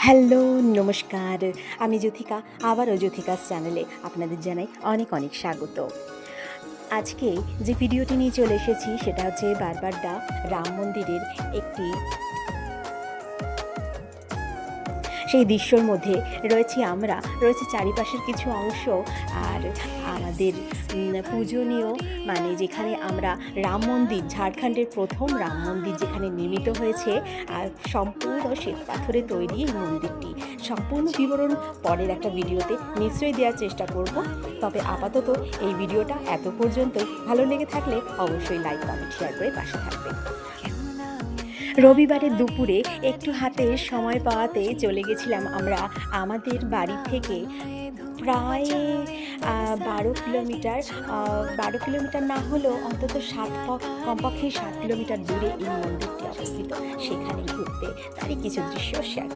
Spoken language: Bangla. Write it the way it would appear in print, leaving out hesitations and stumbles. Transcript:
হ্যালো, নমস্কার। আমি জ্যোথিকা, আবারও জ্যোথিকাস চ্যানেলে আপনাদের জানাই অনেক অনেক স্বাগত। আজকে যে ভিডিওটি নিয়ে চলে এসেছি সেটা হচ্ছে বারবাড্ডা রাম মন্দিরের একটি সেই দৃশ্যর মধ্যে রয়েছে চারিপাশের কিছু অংশ আর আমাদের পূজনীয় মানে যেখানে আমরা রাম মন্দির, ঝাড়খণ্ডের প্রথম রাম মন্দির যেখানে নির্মিত হয়েছে আর সম্পূর্ণ শ্বেত পাথরে তৈরি এই মন্দিরটি। সম্পূর্ণ বিবরণ পরের একটা ভিডিওতে নিশ্চয়ই দেওয়ার চেষ্টা করব। তবে আপাতত এই ভিডিওটা এত পর্যন্তই। ভালো লেগে থাকলে অবশ্যই লাইক, কমেন্ট, শেয়ার করে পাশে থাকবেন। রবিবারের দুপুরে একটু হাতে সময় পাওয়াতে চলে গেছিলাম আমরা আমাদের বাড়ি থেকে প্রায় 12 কিলোমিটার না হলেও অন্তত কমপক্ষে 7 কিলোমিটার দূরে এই মন্দিরটি অবস্থিত। সেখানে ঘুরতে তারই কিছু দৃশ্য শেয়ার